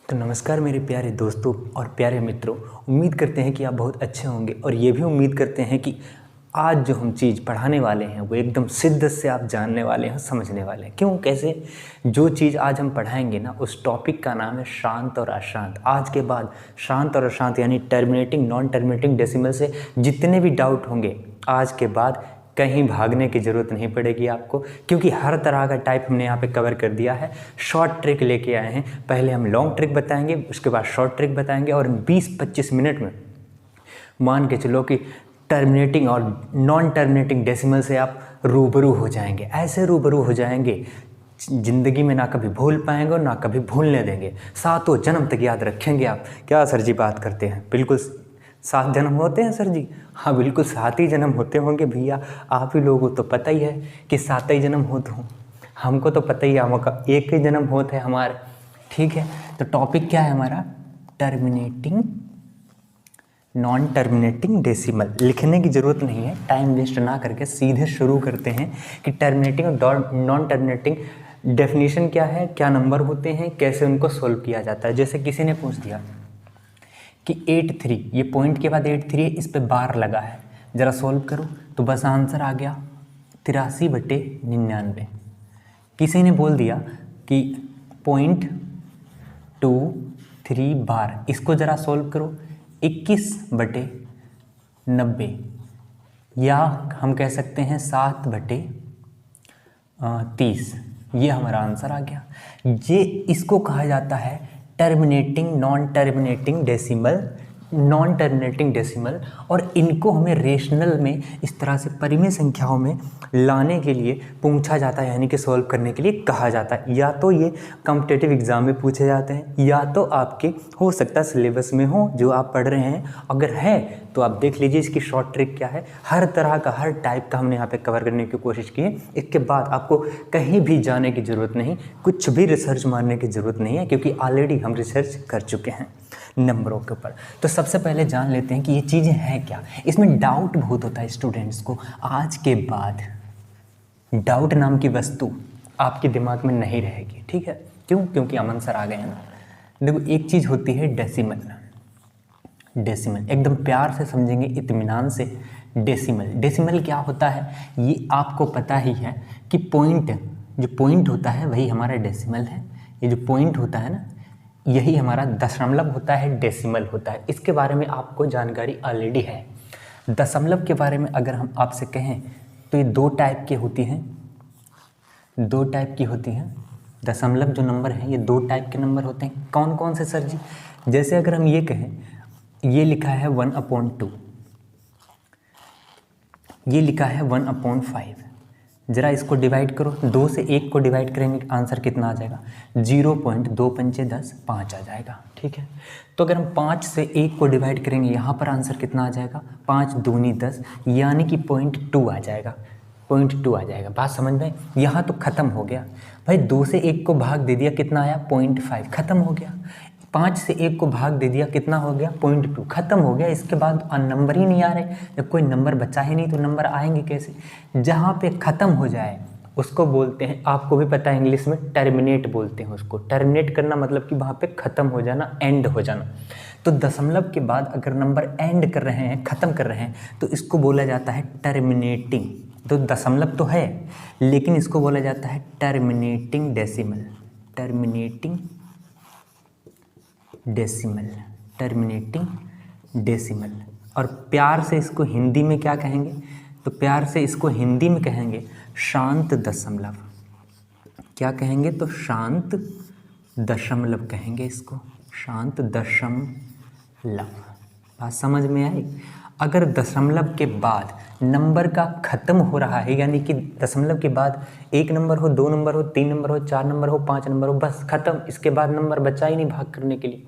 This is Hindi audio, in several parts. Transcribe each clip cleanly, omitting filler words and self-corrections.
तो नमस्कार मेरे प्यारे दोस्तों और प्यारे मित्रों। उम्मीद करते हैं कि आप बहुत अच्छे होंगे और ये भी उम्मीद करते हैं कि आज जो हम चीज़ पढ़ाने वाले हैं वो एकदम शिद्दत से आप जानने वाले हैं, समझने वाले हैं। क्यों, कैसे? जो चीज़ आज हम पढ़ाएंगे ना, उस टॉपिक का नाम है शांत और अशांत। आज के बाद शांत और अशांत यानी टर्मिनेटिंग, नॉन टर्मिनेटिंग डेसिमल से जितने भी डाउट होंगे आज के बाद कहीं भागने की ज़रूरत नहीं पड़ेगी आपको, क्योंकि हर तरह का टाइप हमने यहाँ पे कवर कर दिया है। शॉर्ट ट्रिक लेके आए हैं। पहले हम लॉन्ग ट्रिक बताएंगे, उसके बाद शॉर्ट ट्रिक बताएंगे और 20-25 मिनट में मान के चलो कि टर्मिनेटिंग और नॉन टर्मिनेटिंग डेसिमल से आप रूबरू हो जाएंगे। ऐसे रूबरू हो जाएंगे ज़िंदगी में ना कभी भूल पाएंगे और ना कभी भूलने देंगे। सातों जन्म तक याद रखेंगे आप। क्या सर जी बात करते हैं? बिल्कुल 7 जन्म होते हैं सर जी? हाँ बिल्कुल 7 ही जन्म होते होंगे भैया। आप ही लोगों को तो पता ही है कि 7 ही जन्म होते हों। हमको तो पता ही है, हमका एक ही जन्म होते हैं हमारे। ठीक है, तो टॉपिक क्या है हमारा? Terminating, non terminating decimal. लिखने की ज़रूरत नहीं है, टाइम वेस्ट ना करके सीधे शुरू करते हैं कि टर्मिनेटिंग और नॉन टर्मिनेटिंग डेफिनेशन क्या है, क्या नंबर होते हैं, कैसे उनको सोल्व किया जाता है। जैसे किसी ने पूछ दिया कि 83, ये पॉइंट के बाद 83 है, इस पे बार लगा है, ज़रा सोल्व करो, तो बस आंसर आ गया 83/99। किसी ने बोल दिया कि 0.23 बार, इसको ज़रा सोल्व करो, 21/90, या हम कह सकते हैं 7/30। ये हमारा आंसर आ गया। ये इसको कहा जाता है terminating, non terminating decimal, non terminating decimal. और इनको हमें रेशनल में इस तरह से परिमेय संख्याओं में लाने के लिए पूछा जाता है, यानी कि सॉल्व करने के लिए कहा जाता है। या तो ये कॉम्पिटिटिव एग्जाम में पूछे जाते हैं, या तो आपके हो सकता है सिलेबस में हो जो आप पढ़ रहे हैं। अगर है तो आप देख लीजिए इसकी शॉर्ट ट्रिक क्या है। हर तरह का, हर टाइप का हमने यहाँ पे कवर करने की कोशिश की है। इसके बाद आपको कहीं भी जाने की ज़रूरत नहीं, कुछ भी रिसर्च मारने की ज़रूरत नहीं है, क्योंकि ऑलरेडी हम रिसर्च कर चुके हैं नंबरों के ऊपर। तो सबसे पहले जान लेते हैं कि ये चीज़ें हैं क्या। इसमें डाउट बहुत होता है स्टूडेंट्स को। आज के बाद डाउट नाम की वस्तु आपके दिमाग में नहीं रहेगी। ठीक है, क्यों? क्योंकि अमन सर आ गए हैं ना। देखो, एक चीज़ होती है डेसिमल। डेसिमल एकदम प्यार से समझेंगे, इत्मीनान से। डेसिमल, डेसिमल क्या होता है ये आपको पता ही है कि पॉइंट, जो पॉइंट होता है वही हमारा डेसिमल है। ये जो पॉइंट होता है ना, यही हमारा दशमलव होता है, डेसिमल होता है। इसके बारे में आपको जानकारी ऑलरेडी है। दशमलव के बारे में अगर हम आपसे कहें तो ये 2 टाइप की होती हैं। 2 टाइप की होती हैं दशमलव जो नंबर हैं, ये 2 टाइप के नंबर होते हैं। कौन कौन से सर जी? जैसे अगर हम ये कहें, ये लिखा है 1/2, ये लिखा है 1/5। ज़रा इसको डिवाइड करो, 2 से 1 को डिवाइड करेंगे, आंसर कितना आ जाएगा? 0.2×5 = 5 आ जाएगा। ठीक है, तो अगर हम 5 से 1 को डिवाइड करेंगे, यहाँ पर आंसर कितना आ जाएगा? 5 दूनी 10, यानी कि 0.2 आ जाएगा। 0.2 आ जाएगा। बात समझ में? यहाँ तो ख़त्म हो गया भाई। 2 से 1 को भाग दे दिया, कितना आया? 0.5, ख़त्म हो गया। 5 से 1 को भाग दे दिया, कितना हो गया? 0.2, ख़त्म हो गया। इसके बाद नंबर ही नहीं आ रहे। जब कोई नंबर बचा ही नहीं तो नंबर आएंगे कैसे? जहाँ पे ख़त्म हो जाए उसको बोलते हैं, आपको भी पता है इंग्लिश में टर्मिनेट बोलते हैं उसको। टर्मिनेट करना मतलब कि वहाँ पे ख़त्म हो जाना, एंड हो जाना। तो दशमलव के बाद अगर नंबर एंड कर रहे हैं, ख़त्म कर रहे हैं, तो इसको बोला जाता है टर्मिनेटिंग। तो दशमलव तो है, लेकिन इसको बोला जाता है terminating decimal. Terminating decimal, terminating decimal. और प्यार से इसको हिंदी में क्या कहेंगे? तो प्यार से इसको हिंदी में कहेंगे शांत दशमलव। क्या कहेंगे? तो शांत दशमलव कहेंगे इसको, शांत दशमलव। बात समझ में आई? अगर दशमलव के बाद नंबर का ख़त्म हो रहा है, यानी कि दशमलव के बाद 1 नंबर हो, 2 नंबर हो, 3 नंबर हो, 4 नंबर हो, 5 नंबर हो, बस ख़त्म। इसके बाद नंबर बचा ही नहीं भाग करने के लिए,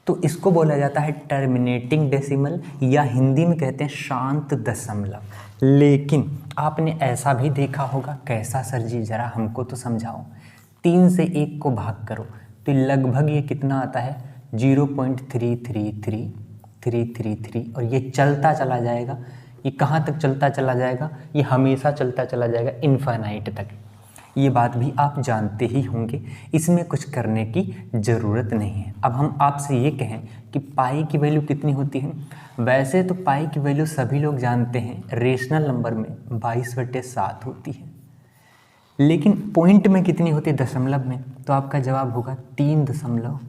तो इसको बोला जाता है टर्मिनेटिंग डेसिमल, या हिंदी में कहते हैं शांत दशमलव। लेकिन आपने ऐसा भी देखा होगा, कैसा सर जी? ज़रा हमको तो समझाओ। 3 से 1 को भाग करो तो लगभग ये कितना आता है? 0.333 और ये चलता चला जाएगा। ये कहाँ तक चलता चला जाएगा? ये हमेशा चलता चला जाएगा, इनफाइनाइट तक। ये बात भी आप जानते ही होंगे, इसमें कुछ करने की ज़रूरत नहीं है। अब हम आपसे ये कहें कि पाई की वैल्यू कितनी होती है, वैसे तो पाई की वैल्यू सभी लोग जानते हैं, रेशनल नंबर में 22/7 होती है, लेकिन पॉइंट में कितनी होती है, दशमलव में, तो आपका जवाब होगा 3.14,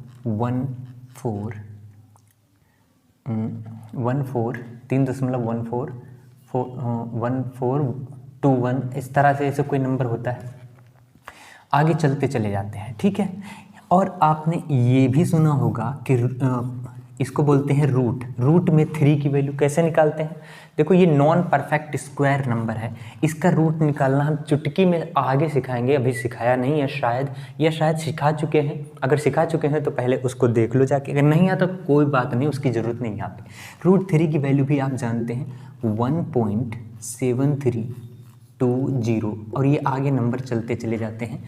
इस तरह से ऐसे कोई नंबर होता है। आगे चलते चले जाते हैं, ठीक है। और आपने ये भी सुना होगा कि इसको बोलते हैं रूट में 3 की वैल्यू कैसे निकालते हैं। देखो ये नॉन परफेक्ट स्क्वायर नंबर है, इसका रूट निकालना हम चुटकी में आगे सिखाएंगे, अभी सिखाया नहीं है शायद, या शायद सिखा चुके हैं। अगर सिखा चुके हैं तो पहले उसको देख लो जाके, अगर नहीं आता तो कोई बात नहीं, उसकी ज़रूरत नहीं यहाँ पे। √3 की वैल्यू भी आप जानते हैं 1.7320, और ये आगे नंबर चलते चले जाते हैं।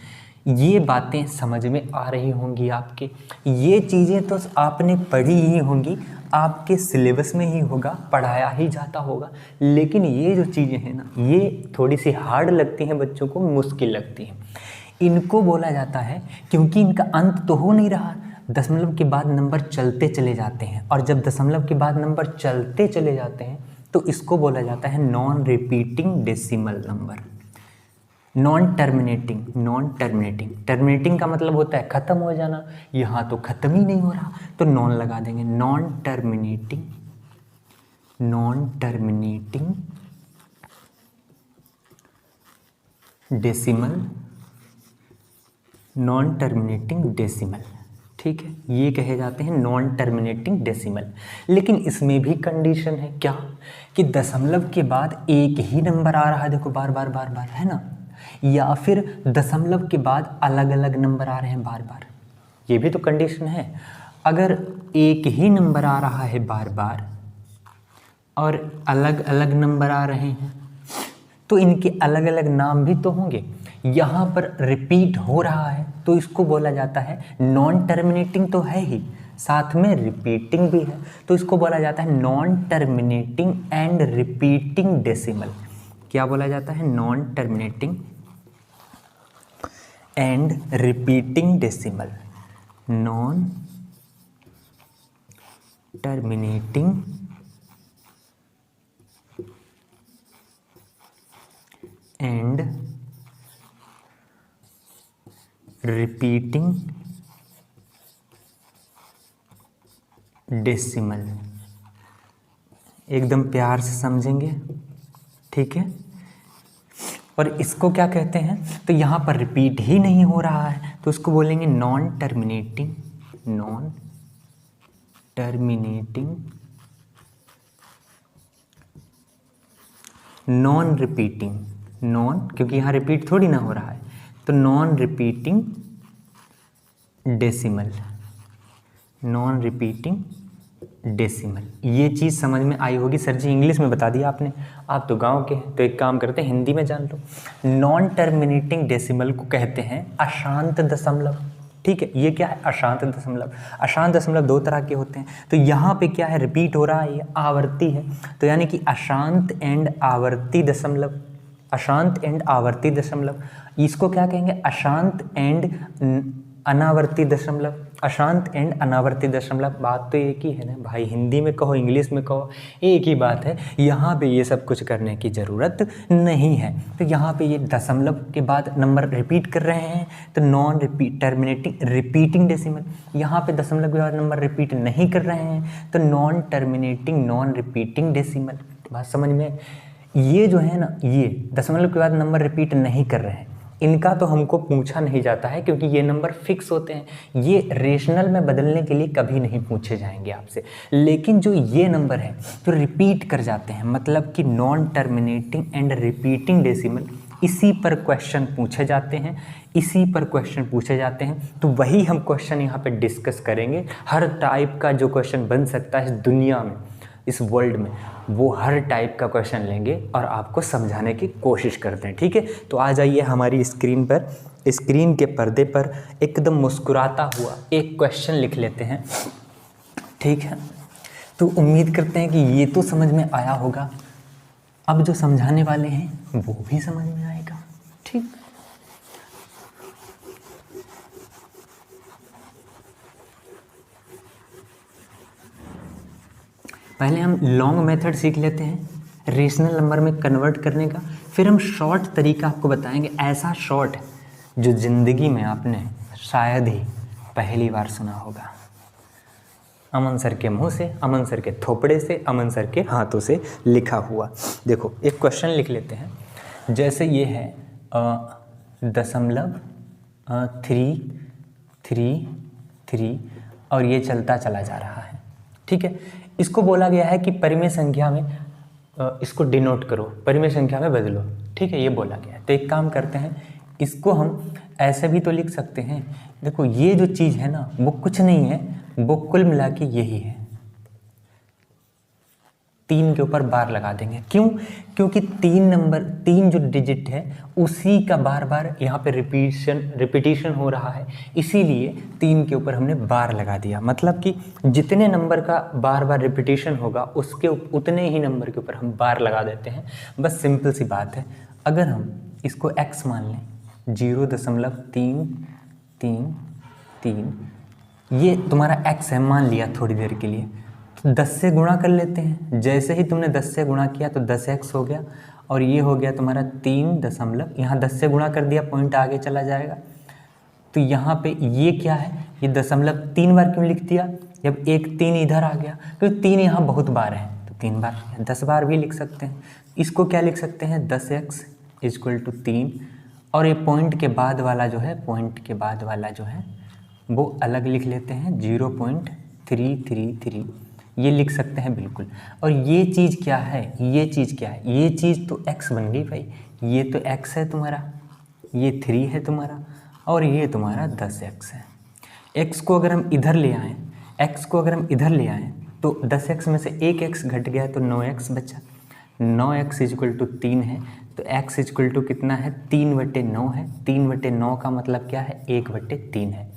ये बातें समझ में आ रही होंगी आपके, ये चीज़ें तो आपने पढ़ी ही होंगी, आपके सिलेबस में ही होगा, पढ़ाया ही जाता होगा, लेकिन ये जो चीज़ें हैं ना, ये थोड़ी सी हार्ड लगती हैं बच्चों को, मुश्किल लगती हैं। इनको बोला जाता है, क्योंकि इनका अंत तो हो नहीं रहा, दशमलव के बाद नंबर चलते चले जाते हैं, और जब दशमलव के बाद नंबर चलते चले जाते हैं तो इसको बोला जाता है non repeating decimal number. Non terminating, terminating का मतलब होता है ख़त्म हो जाना, यहाँ तो ख़त्म ही नहीं हो रहा तो नॉन लगा देंगे, नॉन टर्मिनेटिंग डेसिमल, ठीक है, ये कहे जाते हैं नॉन टर्मिनेटिंग डेसिमल। लेकिन इसमें भी कंडीशन है, क्या कि दशमलव के बाद एक ही नंबर आ रहा है, देखो बार बार है ना, या फिर दशमलव के बाद अलग अलग नंबर आ रहे हैं बार बार, ये भी तो कंडीशन है। अगर एक ही नंबर आ रहा है बार बार और अलग अलग नंबर आ रहे हैं तो इनके अलग अलग नाम भी तो होंगे। यहाँ पर रिपीट हो रहा है तो इसको बोला जाता है नॉन टर्मिनेटिंग, तो है ही, साथ में रिपीटिंग भी है, तो इसको बोला जाता है non terminating and repeating decimal. क्या बोला जाता है, non terminating and repeating decimal, non terminating and repeating decimal. एकदम प्यार से समझेंगे, ठीक है। और इसको क्या कहते हैं, तो यहाँ पर रिपीट ही नहीं हो रहा है तो उसको बोलेंगे नॉन टर्मिनेटिंग नॉन रिपीटिंग, क्योंकि यहाँ रिपीट थोड़ी ना हो रहा है, तो नॉन रिपीटिंग डेसिमल। ये चीज़ समझ में आई होगी। सर जी इंग्लिश में बता दिया आपने, आप तो गांव के हैं, तो एक काम करते हैं हिंदी में जान लो। नॉन टर्मिनेटिंग डेसिमल को कहते हैं अशांत दशमलव, ठीक है। ये क्या है, अशांत दशमलव। अशांत दशमलव 2 तरह के होते हैं, तो यहाँ पे क्या है, रिपीट हो रहा है, ये आवर्ती है, तो यानी कि अशांत एंड आवर्ती दशमलव, इसको क्या कहेंगे, अशांत एंड अनावर्ती दशमलव। बात तो एक ही है ना भाई, हिंदी में कहो इंग्लिश में कहो एक ही बात है। यहाँ पे ये सब कुछ करने की ज़रूरत नहीं है। तो यहाँ पे ये दशमलव के बाद नंबर रिपीट कर रहे हैं तो नॉन रिपीटिंग डेसिमल। यहाँ पे दशमलव के बाद नंबर रिपीट नहीं कर रहे हैं तो नॉन रिपीटिंग डेसिमल। बात समझ में, ये जो है ना, ये दशमलव के बाद नंबर रिपीट नहीं कर रहे हैं, इनका तो हमको पूछा नहीं जाता है क्योंकि ये नंबर फिक्स होते हैं, ये रेशनल में बदलने के लिए कभी नहीं पूछे जाएंगे आपसे। लेकिन जो ये नंबर है तो रिपीट कर जाते हैं, मतलब कि non terminating and repeating decimal, इसी पर क्वेश्चन पूछे जाते हैं, तो वही हम क्वेश्चन यहाँ पे डिस्कस करेंगे। हर टाइप का जो क्वेश्चन बन सकता है इस दुनिया में, इस वर्ल्ड में, वो हर टाइप का क्वेश्चन लेंगे और आपको समझाने की कोशिश करते हैं, ठीक है। तो आ जाइए हमारी स्क्रीन पर, स्क्रीन के पर्दे पर एकदम मुस्कुराता हुआ एक क्वेश्चन लिख लेते हैं, ठीक है। तो उम्मीद करते हैं कि ये तो समझ में आया होगा, अब जो समझाने वाले हैं वो भी समझ में आएगा, ठीक। पहले हम लॉन्ग मेथड सीख लेते हैं रेशनल नंबर में कन्वर्ट करने का, फिर हम शॉर्ट तरीका आपको बताएंगे, ऐसा शॉर्ट जो ज़िंदगी में आपने शायद ही पहली बार सुना होगा। अमन सर के मुंह से, अमन सर के थोपड़े से, अमन सर के हाथों से लिखा हुआ। देखो एक क्वेश्चन लिख लेते हैं, जैसे ये है 0.333 और ये चलता चला जा रहा है, ठीक है। इसको बोला गया है कि परिमेय संख्या में इसको डिनोट करो, परिमेय संख्या में बदलो, ठीक है, ये बोला गया है। तो एक काम करते हैं, इसको हम ऐसे भी तो लिख सकते हैं। देखो ये जो चीज़ है ना वो कुछ नहीं है, वो कुल मिला के यही है। 3 के ऊपर बार लगा देंगे, क्यों? क्योंकि 3 जो डिजिट है उसी का बार बार यहाँ पे रिपीटिशन हो रहा है, इसीलिए 3 के ऊपर हमने बार लगा दिया। मतलब कि जितने नंबर का बार बार रिपीटिशन होगा उसके उतने ही नंबर के ऊपर हम बार लगा देते हैं। बस सिंपल सी बात है। अगर हम इसको x मान लें 0.333, ये तुम्हारा x है, मान लिया थोड़ी देर के लिए, 10 से गुणा कर लेते हैं। जैसे ही तुमने 10 से गुणा किया तो 10x हो गया, और ये हो गया तुम्हारा 3 यहाँ 10 से गुणा कर दिया, पॉइंट आगे चला जाएगा। तो यहाँ पे ये क्या है, ये 3 बार क्यों लिख दिया? जब एक 3 इधर आ गया, क्योंकि 3 यहाँ बहुत बार है तो 3 बार, 10 बार भी लिख सकते हैं। इसको क्या लिख सकते हैं, 10x = 3, और ये पॉइंट के बाद वाला जो है, वो अलग लिख लेते हैं 0.333, ये लिख सकते हैं बिल्कुल। और ये चीज़ क्या है, ये चीज़ तो x बन गई भाई। ये तो x है तुम्हारा, ये 3 है तुम्हारा, और ये तुम्हारा 10x है। x को अगर हम इधर ले आएँ, तो 10x में से एक x घट गया तो 9x बचा। 9x = 3 है, तो x = कितना है, 3/9 है। 3/9 का मतलब क्या है, 1/3 है।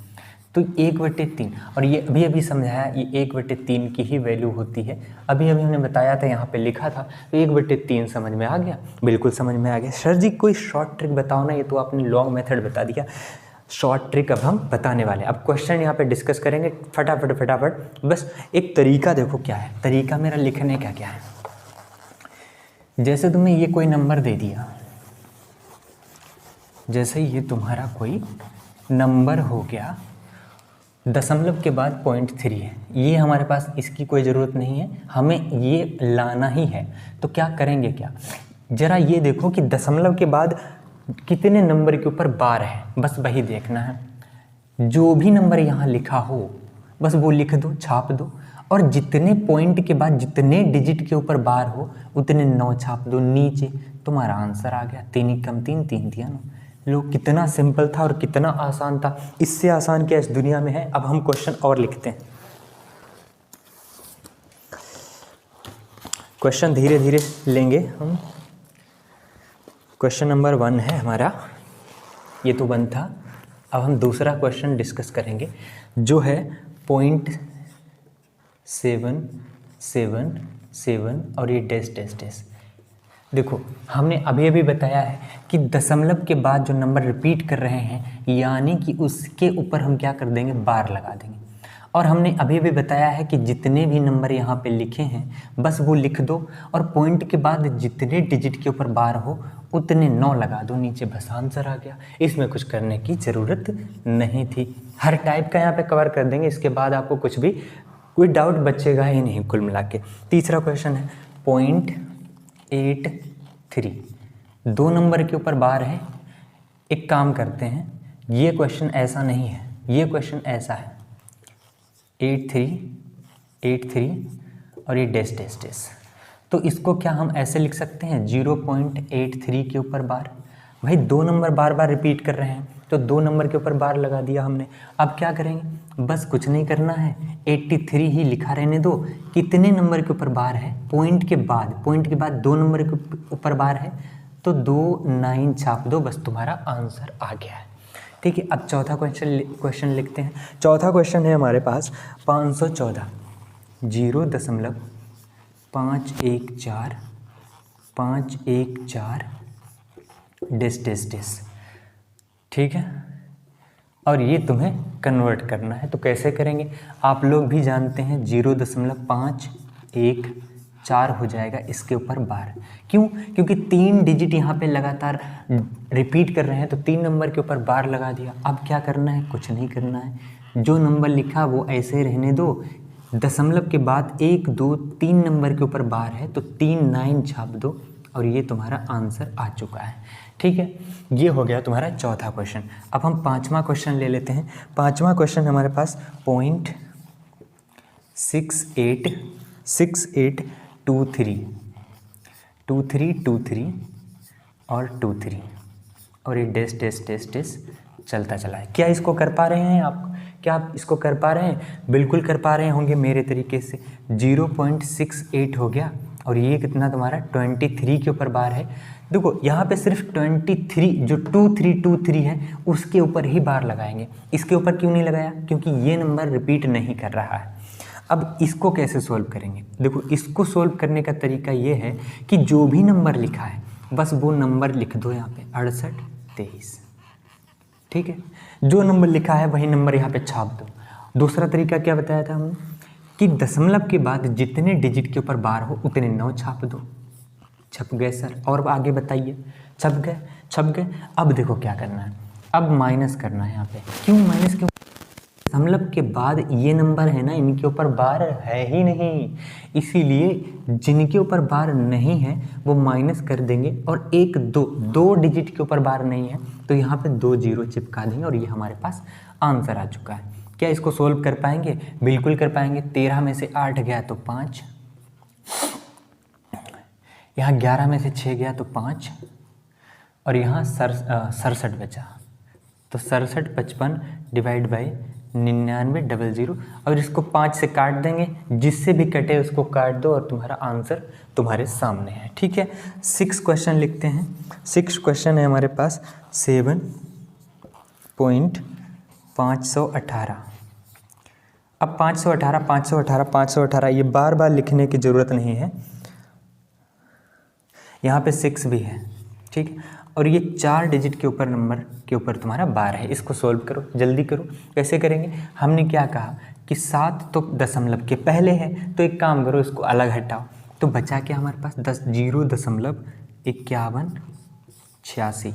तो 1/3, और ये अभी समझाया, ये 1/3 की ही वैल्यू होती है। अभी हमने बताया था, यहाँ पे लिखा था, तो 1/3 समझ में आ गया, बिल्कुल समझ में आ गया। सर जी कोई शॉर्ट ट्रिक बताओ ना, ये तो आपने लॉन्ग मेथड बता दिया, शॉर्ट ट्रिक अब हम बताने वाले हैं। अब क्वेश्चन यहाँ पे डिस्कस करेंगे फटाफट। बस एक तरीका देखो क्या है, तरीका मेरा लिखने का क्या है। जैसे तुम्हें ये कोई नंबर दे दिया, जैसे ये तुम्हारा कोई नंबर हो गया, दशमलव के बाद 0.3 है, ये हमारे पास इसकी कोई ज़रूरत नहीं है, हमें ये लाना ही है। तो क्या करेंगे, क्या ज़रा ये देखो कि दशमलव के बाद कितने नंबर के ऊपर बार है, बस वही देखना है। जो भी नंबर यहाँ लिखा हो बस वो लिख दो, छाप दो, और जितने पॉइंट के बाद जितने डिजिट के ऊपर बार हो उतने 9 छाप दो नीचे, तुम्हारा आंसर आ गया। 3 × 3 3 दिया ना। लो कितना सिंपल था और कितना आसान था, इससे आसान क्या इस दुनिया में है। अब हम क्वेश्चन और लिखते हैं। क्वेश्चन धीरे धीरे लेंगे हम। क्वेश्चन नंबर 1 है हमारा, ये तो 1 था। अब हम दूसरा क्वेश्चन डिस्कस करेंगे जो है 0.777 और ये डैश डैश डैश। देखो हमने अभी बताया है कि दशमलव के बाद जो नंबर रिपीट कर रहे हैं, यानी कि उसके ऊपर हम क्या कर देंगे, बार लगा देंगे। और हमने अभी बताया है कि जितने भी नंबर यहाँ पे लिखे हैं बस वो लिख दो, और पॉइंट के बाद जितने डिजिट के ऊपर बार हो उतने 9 लगा दो नीचे, बस आंसर आ गया। इसमें कुछ करने की ज़रूरत नहीं थी। हर टाइप का यहाँ पे कवर कर देंगे, इसके बाद आपको कुछ भी कोई डाउट बचेगा ही नहीं कुल मिला के। तीसरा क्वेश्चन है 0.83, 2 नंबर के ऊपर बार है। एक काम करते हैं, ये क्वेश्चन ऐसा नहीं है, ये क्वेश्चन ऐसा है 83 और ये डैश डैश डैश। तो इसको क्या हम ऐसे लिख सकते हैं 0.83 के ऊपर बार। भाई 2 नंबर बार बार रिपीट कर रहे हैं तो 2 नंबर के ऊपर बार लगा दिया हमने। अब क्या करेंगे, बस कुछ नहीं करना है, 83 ही लिखा रहने दो। कितने नंबर के ऊपर बार है, पॉइंट के बाद 2 नंबर के ऊपर बार है, तो 2 9 छाप दो, बस तुम्हारा आंसर आ गया है। ठीक है, अब चौथा क्वेश्चन लिखते हैं। चौथा क्वेश्चन है हमारे पास 514, 0.514 डैश डैश डैश। ठीक है, और ये तुम्हें कन्वर्ट करना है। तो कैसे करेंगे, आप लोग भी जानते हैं 0.5 1 4 हो जाएगा इसके ऊपर बार। क्यों? क्योंकि 3 डिजिट यहाँ पे लगातार रिपीट कर रहे हैं, तो 3 नंबर के ऊपर बार लगा दिया। अब क्या करना है? कुछ नहीं करना है, जो नंबर लिखा वो ऐसे रहने दो। दशमलव के बाद 1 2 3 नंबर के ऊपर बार है, तो 3 9 छाप दो और ये तुम्हारा आंसर आ चुका है। ठीक है, ये हो गया तुम्हारा चौथा क्वेश्चन। अब हम पांचवा क्वेश्चन ले लेते हैं। पांचवा क्वेश्चन हमारे पास 0.6823 और 23 और ये डैश डैश डैश डैश चलता चला है। क्या इसको कर पा रहे हैं आप? क्या आप इसको कर पा रहे हैं? बिल्कुल कर पा रहे होंगे मेरे तरीके से। 0.68 हो गया और ये कितना तुम्हारा 23 के ऊपर बार है। देखो यहाँ पे सिर्फ 23 जो 2323 है उसके ऊपर ही बार लगाएंगे, इसके ऊपर क्यों नहीं लगाया? क्योंकि ये नंबर रिपीट नहीं कर रहा है। अब इसको कैसे सोल्व करेंगे? देखो इसको सोल्व करने का तरीका ये है कि जो भी नंबर लिखा है बस वो नंबर लिख दो यहाँ पे 68 23। ठीक है, जो नंबर लिखा है वही नंबर यहाँ पे छाप दो। दूसरा तरीका क्या बताया था हमने कि दशमलव के बाद जितने डिजिट के ऊपर बार हो उतने 9 छाप दो। छप गए सर, और आगे बताइए। छप गए, छप गए। अब देखो क्या करना है, अब माइनस करना है यहाँ पे। क्यों माइनस? क्यों? दशमलव के बाद ये नंबर है ना, इनके ऊपर बार है ही नहीं, इसीलिए जिनके ऊपर बार नहीं है वो माइनस कर देंगे। और 1 2 डिजिट के ऊपर बार नहीं है तो यहाँ पे 2 0 चिपका देंगे और ये हमारे पास आंसर आ चुका है। क्या इसको सोल्व कर पाएंगे? बिल्कुल कर पाएंगे। 13 में से 8 गया तो 5, यहाँ 11 में से 6 गया तो 5 और यहाँ 67 बचा, तो 67 55 डिवाइड बाई 99 00। और इसको 5 से काट देंगे, जिससे भी कटे उसको काट दो और तुम्हारा आंसर तुम्हारे सामने है। ठीक है, 6 क्वेश्चन लिखते हैं। 6 क्वेश्चन है हमारे पास 7.518। अब 518 ये बार बार लिखने की ज़रूरत नहीं है, यहाँ पे 6 भी है। ठीक है, और ये 4 डिजिट के ऊपर नंबर के ऊपर तुम्हारा बार है। इसको सोल्व करो, जल्दी करो। कैसे करेंगे? हमने क्या कहा कि 7 तो दशमलव के पहले है, तो एक काम करो इसको अलग हटाओ, तो बचा क्या हमारे पास 0.5186।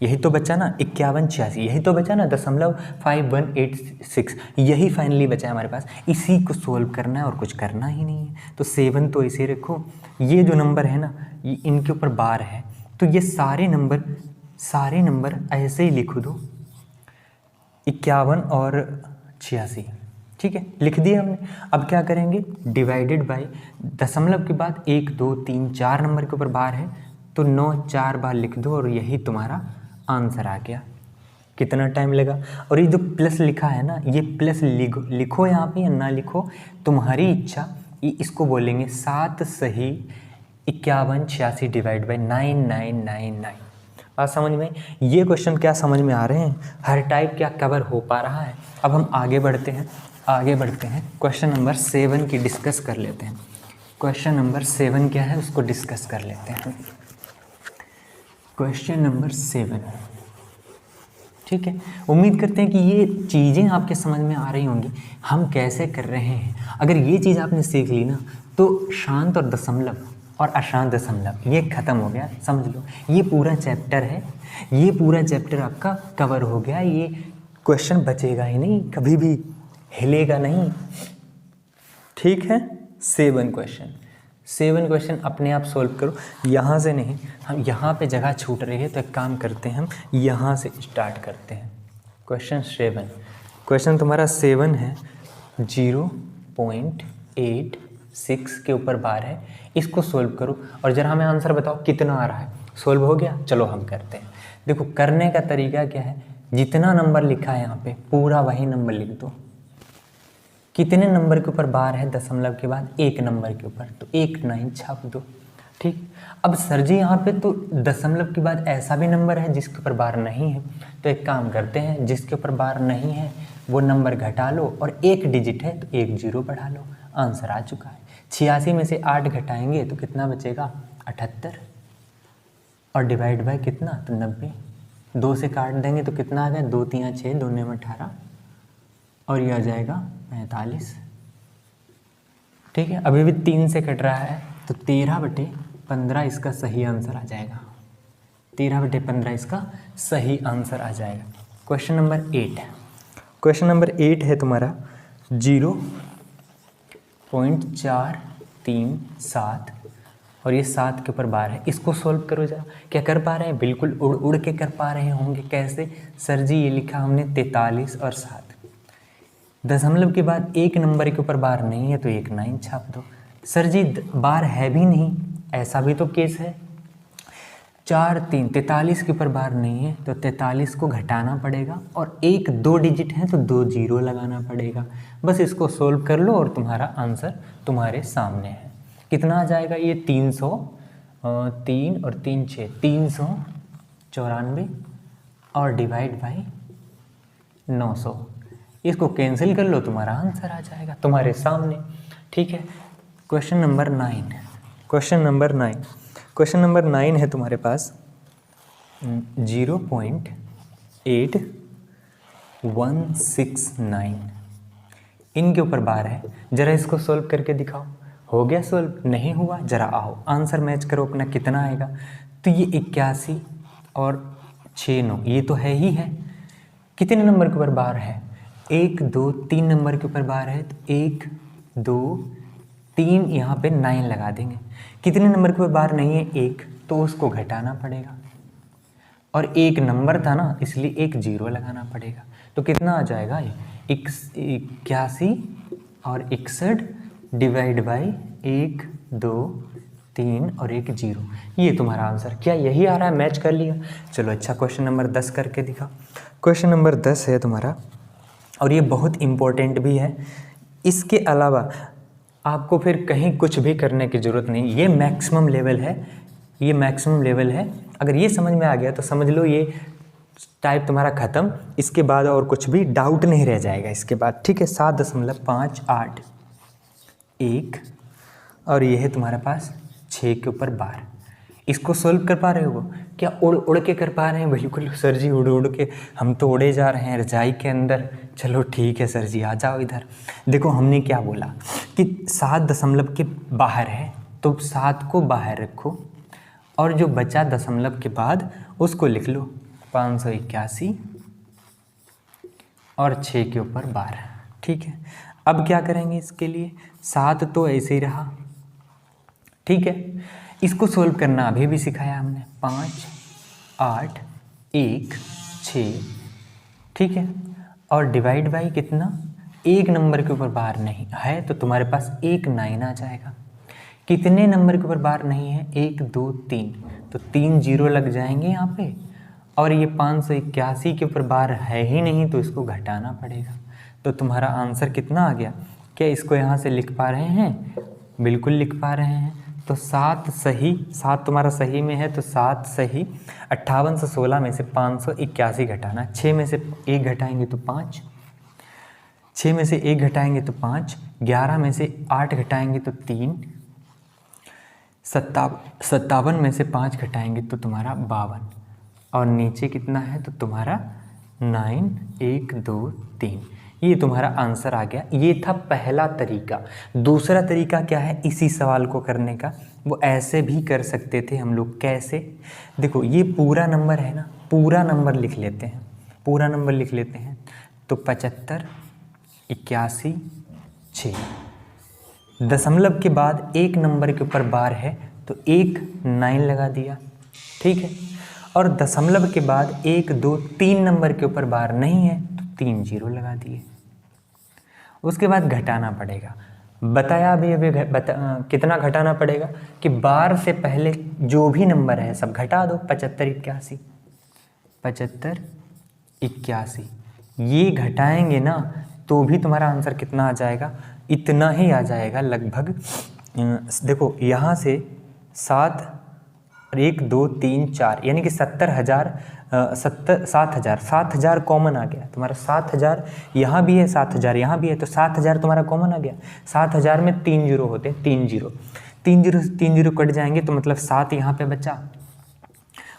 यही तो बचा ना, 5186 यही तो बचा ना, 0.5186 यही फाइनली बचा है हमारे पास। इसी को सोल्व करना है और कुछ करना ही नहीं है। तो 7 तो इसे रखो, ये जो नंबर है ना ये इनके ऊपर बार है, तो ये सारे नंबर ऐसे ही लिख दो, 51 और 86। ठीक है, लिख दिया हमने। अब क्या करेंगे? डिवाइडेड बाय दशमलव के बाद 1 2 3 4 नंबर के ऊपर बार है, तो 9 4 बार लिख दो और यही तुम्हारा आंसर आ गया। कितना टाइम लगा? और ये जो प्लस लिखा है ना, ये प्लस लिखो यहाँ पे या ना लिखो, तुम्हारी इच्छा। ये इसको बोलेंगे 7 सही 51 86 डिवाइड बाई 9999। बात समझ में? ये क्वेश्चन क्या समझ में आ रहे हैं? हर टाइप क्या कवर हो पा रहा है? अब हम आगे बढ़ते हैं, क्वेश्चन नंबर 7 की डिस्कस कर लेते हैं। क्वेश्चन नंबर 7 क्या है उसको डिस्कस कर लेते हैं। क्वेश्चन नंबर 7, ठीक है, उम्मीद करते हैं कि ये चीज़ें आपके समझ में आ रही होंगी, हम कैसे कर रहे हैं। अगर ये चीज़ आपने सीख ली ना तो शांत और दशमलव और अशांत दशमलव ये ख़त्म हो गया, समझ लो। ये पूरा चैप्टर है, ये पूरा चैप्टर आपका कवर हो गया। ये क्वेश्चन बचेगा ही नहीं, कभी भी हिलेगा नहीं। ठीक है, 7 क्वेश्चन अपने आप सॉल्व करो, यहाँ से नहीं। हम यहाँ पे जगह छूट रही है तो एक काम करते हैं, हम यहाँ से स्टार्ट करते हैं। क्वेश्चन 7, क्वेश्चन तुम्हारा 7 है, 0.86 के ऊपर बार है, इसको सोल्व करो और ज़रा हमें आंसर बताओ कितना आ रहा है। सोल्व हो गया? चलो हम करते हैं। देखो करने का तरीका क्या है, जितना नंबर लिखा है यहाँ पे पूरा वही नंबर लिख दो। कितने नंबर के ऊपर बार है दशमलव के बाद? 1 नंबर के ऊपर, तो 1 9 छाप दो। ठीक, अब सर जी यहाँ पे तो दशमलव के बाद ऐसा भी नंबर है जिसके ऊपर बार नहीं है, तो एक काम करते हैं, जिसके ऊपर बार नहीं है वो नंबर घटा लो और 1 डिजिट है तो 1 0 बढ़ा लो। आंसर आ चुका है। 86 में से 8 घटाएंगे तो कितना बचेगा? 78 और डिवाइड बाय कितना? तो 90। 2 से काट देंगे तो कितना आ गया? 2 3 6 2 9 18 और ये आ जाएगा 45। ठीक है, अभी भी 3 से कट रहा है, तो 13/15 इसका सही आंसर आ जाएगा। 13/15 इसका सही आंसर आ जाएगा। क्वेश्चन नंबर 8, क्वेश्चन नंबर 8 है तुम्हारा 0.437 और ये 7 के ऊपर बार है। इसको सॉल्व करो जरा। क्या कर पा रहे हैं? बिल्कुल उड़ उड़ के कर पा रहे होंगे। कैसे? सर जी ये लिखा हमने 43 और 7, दशमलव के बाद एक नंबर के ऊपर बार नहीं है तो एक 9 छाप दो। सर जी बार है भी नहीं, ऐसा भी तो केस है। 4 3 43 के ऊपर बार नहीं है तो 43 को घटाना पड़ेगा और 1 2 डिजिट है तो 2 जीरो लगाना पड़ेगा। बस इसको सोल्व कर लो और तुम्हारा आंसर तुम्हारे सामने है। कितना आ जाएगा ये? 300, 3 और 3 6, 394 और डिवाइड बाई 900। इसको कैंसिल कर लो, तुम्हारा आंसर आ जाएगा तुम्हारे सामने। ठीक है, question number 9, question number 9, question number 9 है तुम्हारे पास 0.8169। इनके ऊपर बार है। ज़रा इसको सॉल्व करके दिखाओ। हो गया सॉल्व? नहीं हुआ? ज़रा आओ आंसर मैच करो अपना, कितना आएगा? तो ये 81 और 6 9, ये तो है ही है। कितने नंबर के ऊपर बार है? 1 2 3 नंबर के ऊपर बार है तो 1 2 3 यहाँ पे 9 लगा देंगे। कितने नंबर के ऊपर बार नहीं है? 1, तो उसको घटाना पड़ेगा और एक नंबर था ना इसलिए एक जीरो लगाना पड़ेगा। तो कितना आ जाएगा? 81 और 61 डिवाइड बाई 1 2 3 और 1 जीरो। ये तुम्हारा आंसर। क्या यही आ रहा है? मैच कर लिया। चलो अच्छा, क्वेश्चन नंबर 10 करके दिखा। क्वेश्चन नंबर 10 है तुम्हारा और ये बहुत इम्पोर्टेंट भी है। इसके अलावा आपको फिर कहीं कुछ भी करने की ज़रूरत नहीं। ये मैक्सिमम लेवल है, ये मैक्सिमम लेवल है। अगर ये समझ में आ गया तो समझ लो ये टाइप तुम्हारा ख़त्म। इसके बाद और कुछ भी डाउट नहीं रह जाएगा इसके बाद। ठीक है, 7.58 और ये है तुम्हारे पास 6 के ऊपर बार। इसको सोल्व कर पा रहे हो? क्या उड़ उड़ के कर पा रहे हैं? बिल्कुल सर जी, उड़ उड़ के हम तो उड़े जा रहे हैं रजाई के अंदर। चलो ठीक है सर जी, आ जाओ इधर। देखो हमने क्या बोला कि 7 दशमलव के बाहर है तो 7 को बाहर रखो और जो बचा दशमलव के बाद उसको लिख लो 581 और 6 के ऊपर बार। ठीक है, अब क्या करेंगे इसके लिए? 7 तो ऐसे ही रहा। ठीक है, इसको सोल्व करना अभी भी सिखाया हमने। 5 8 1 6। ठीक है, और डिवाइड बाई कितना? एक नंबर के ऊपर बार नहीं है तो तुम्हारे पास एक 9 आ जाएगा। कितने नंबर के ऊपर बार नहीं है? 1 2 3, तो 3 जीरो लग जाएंगे यहाँ पे। और ये 581 के ऊपर बार है ही नहीं तो इसको घटाना पड़ेगा। तो तुम्हारा आंसर कितना आ गया? क्या इसको यहाँ से लिख पा रहे हैं? बिल्कुल लिख पा रहे हैं। तो 7 सही, 7 तुम्हारा सही में है तो 7 सही। 58 से 16 में से 581 घटाना, 6 में से 1 घटाएंगे तो 5, 6 में से 1 घटाएंगे तो 5, 11 में से 8 घटाएंगे तो 3, 57 में से 5 घटाएंगे तो तुम्हारा 52 और नीचे कितना है तो तुम्हारा 9 1 2 3। ये तुम्हारा आंसर आ गया। ये था पहला तरीका। दूसरा तरीका क्या है इसी सवाल को करने का? वो ऐसे भी कर सकते थे हम लोग। कैसे? देखो ये पूरा नंबर है ना, पूरा नंबर लिख लेते हैं, पूरा नंबर लिख लेते हैं। तो 75 81 6, दशमलव के बाद एक नंबर के ऊपर बार है तो एक 9 लगा दिया। ठीक है, और दशमलव के बाद 1 2 3 नंबर के ऊपर बार नहीं है तो 3 जीरो लगा दिए। उसके बाद घटाना पड़ेगा। बताया अभी कितना घटाना पड़ेगा कि बार से पहले जो भी नंबर है सब घटा दो। 75 81, 75 81 ये घटाएंगे ना तो भी तुम्हारा आंसर कितना आ जाएगा? इतना ही आ जाएगा लगभग। देखो यहाँ से 7 और 1 2 3 4 यानी कि 7,000 कॉमन आ गया तुम्हारा। 7,000 यहाँ भी है, 7,000 यहाँ भी है तो 7,000 तुम्हारा कॉमन आ गया। 7,000 में 3 जीरो होते हैं, 3 जीरो 3 जीरो कट जाएंगे तो मतलब 7 यहाँ पे बचा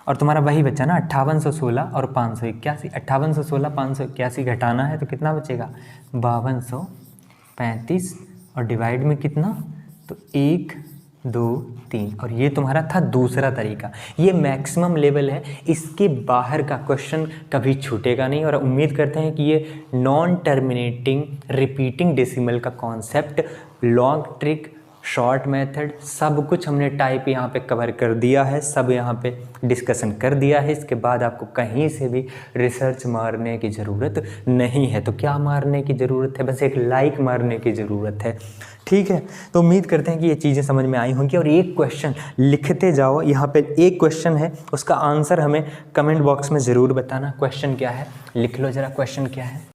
और तुम्हारा वही बचा ना 5816 और 581। 5816 581 घटाना है तो कितना बचेगा? 5235 और डिवाइड में कितना, तो 1 2 3। और ये तुम्हारा था दूसरा तरीका। ये मैक्सिमम लेवल है, इसके बाहर का क्वेश्चन कभी छूटेगा नहीं। और उम्मीद करते हैं कि ये नॉन टर्मिनेटिंग रिपीटिंग डेसिमल का concept, long trick, short method, सब कुछ हमने टाइप यहाँ पे कवर कर दिया है, सब यहाँ पे डिस्कशन कर दिया है। इसके बाद आपको कहीं से भी रिसर्च मारने की ज़रूरत नहीं है। तो क्या मारने की ज़रूरत है, बस एक लाइक मारने की ज़रूरत है। ठीक है, तो उम्मीद करते हैं कि ये चीज़ें समझ में आई होंगी। और एक क्वेश्चन लिखते जाओ, यहाँ पे एक क्वेश्चन है, उसका आंसर हमें कमेंट बॉक्स में ज़रूर बताना। क्वेश्चन क्या है, लिख लो ज़रा, क्वेश्चन क्या है।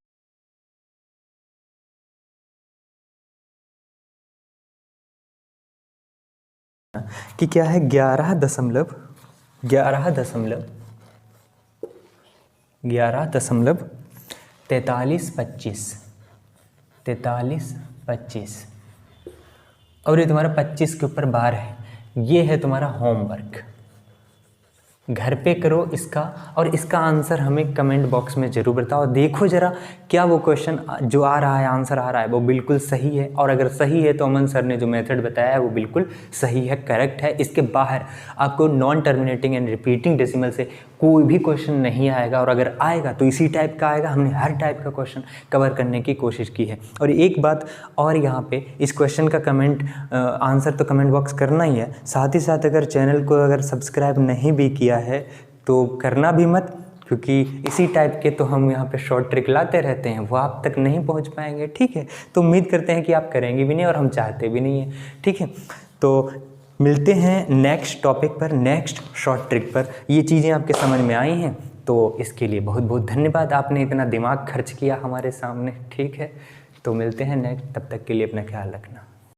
कि क्या है, 11.4325 और ये तुम्हारा 25 के ऊपर बार है। ये है तुम्हारा होमवर्क, घर पे करो इसका, और इसका आंसर हमें कमेंट बॉक्स में ज़रूर बताओ। देखो ज़रा क्या वो क्वेश्चन जो आ रहा है, आंसर आ रहा है, वो बिल्कुल सही है। और अगर सही है तो अमन सर ने जो मेथड बताया है वो बिल्कुल सही है, करेक्ट है। इसके बाहर आपको non terminating and repeating decimal से कोई भी क्वेश्चन नहीं आएगा, और अगर आएगा तो इसी टाइप का आएगा। हमने हर टाइप का क्वेश्चन कवर करने की कोशिश की है। और एक बात और, यहाँ पे इस क्वेश्चन का कमेंट आंसर तो कमेंट बॉक्स करना ही है, साथ ही साथ अगर चैनल को अगर सब्सक्राइब नहीं भी किया है तो करना भी मत, क्योंकि इसी टाइप के तो हम यहाँ पे शॉर्ट ट्रिक लाते रहते हैं, वो आप तक नहीं पहुँच पाएंगे। ठीक है, तो उम्मीद करते हैं कि आप करेंगे भी नहीं, और हम चाहते भी नहीं हैं। ठीक है, तो मिलते हैं नेक्स्ट टॉपिक पर, नेक्स्ट शॉर्ट ट्रिक पर। ये चीज़ें आपके समझ में आई हैं तो इसके लिए बहुत बहुत धन्यवाद, आपने इतना दिमाग खर्च किया हमारे सामने। ठीक है, तो मिलते हैं नेक्स्ट, तब तक के लिए अपना ख्याल रखना।